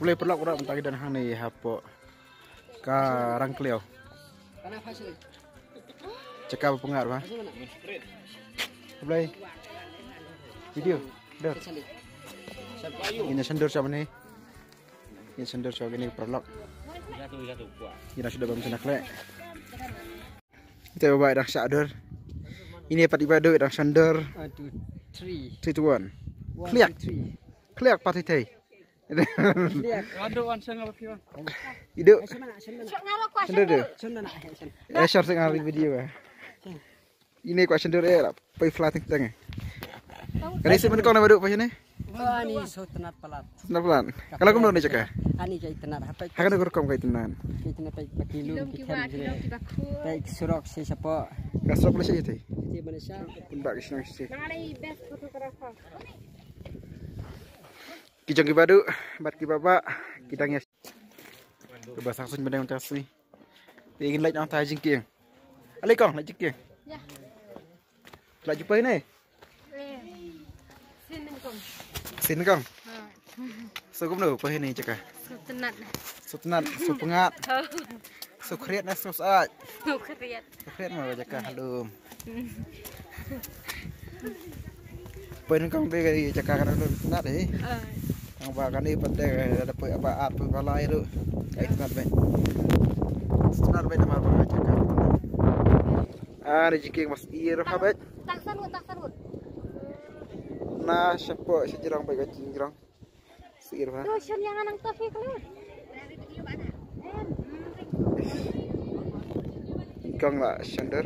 boleh perlu kurang mentari dan hang ni hapo karang kleo cakap pengaruh ha boleh video dah ini sender siapa ni ini sender siapa ni perlu ini sudah bam senak le kita bawa dah sadar ini apa tiba dah sender 3 2 1 clear party tay Hidup. Sender dia. Share tengah video. Ini kuat sender lah. Pai flat tengah. Kali sebenarnya kau nak duduk pasal ni? Ani so tenat pelat. Tenat pelat. Kalau kau nak cakap? Ani kait tenat. Hakan nak rekam kait tenan. Kait tenat pai kilu kita. Pai surok si siapa? Kasrok boleh saja tu. Di Malaysia. Pundak kisah si. Nangai best fotografer. Kijang kibadu, bat kibaba, kita nges. Kebasak sun benda yang tersi. Ingin light yang tak jengking. Alai kong, light jengking. Ya. Light jumpa ni. Sin kong. So kum nu, apa ni cakap? Sutenat. Sutenat, su pengat. Su kreat na su saat. Kreat. Kreat mau cakap halum. Pen kong dia cakap kan sutenat eh. Ang bakan ni pandai ada apa apa balai tu. Kait sangat baik. Sangat baik nama apa cakap. Rezeki mas iya habet. Tak sarut. Nah, siapa sejarang baik kacing jerang. Sir ha. Dosen yang anang Taufik lu. Ikang lah sender.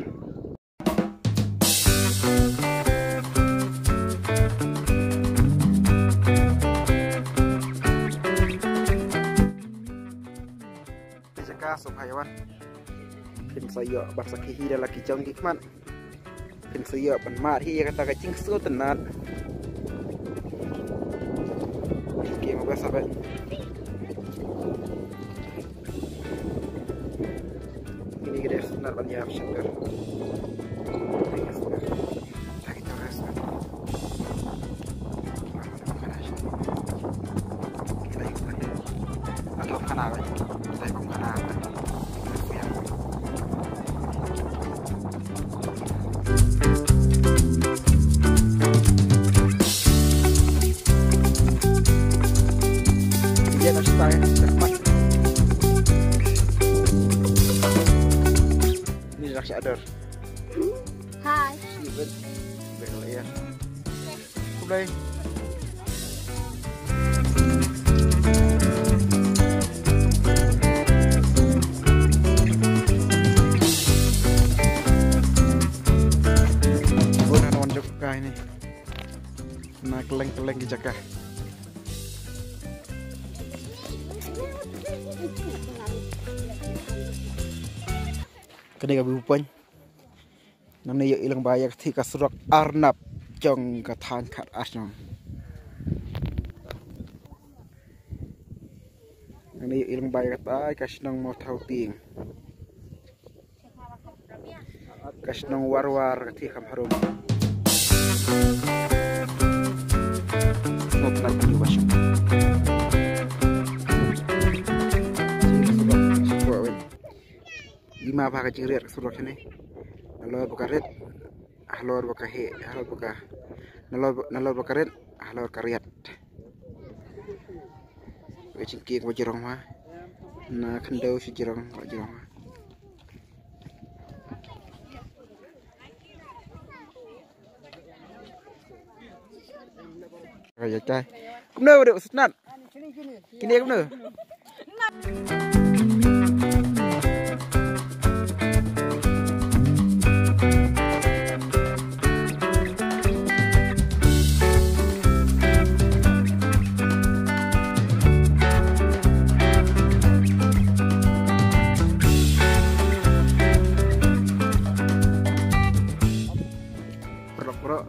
Sob hayawan pin saya bahasa kihi dan laki jang gikman pin saya penmat hi kata kacing su tenat oke mau bahasa baik ini gede tenat banyak sender atau kana saya kong kana ini dah sadar. Hai. Baiklah ya. Mulai. Ini nah keleng-keleng di Jakarta. Kedai kabu pun. Nani yo ilang bayar thi kasrok arnab jong kathan khat asnong. Nani yo ilang bayar tai kasnong mau thau ting. Kasnong war-war thi kam harum. Not like you wash. Lima apa kecil red surat ini. Nalor bakaret, halor bakahe, halor bakah, nalor bakaret, halor karyat. Wajib wajirong mah. Nah kendau si jirong wajirong mah. Kayak cai. Kumno dek sunat. Kini kumno.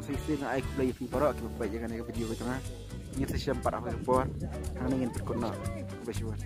Sisi nak aku play free para kita buat jangan video ke tengah. Ini sesi 4 aku buat. Hang ingin ikut nak. Bersyukur.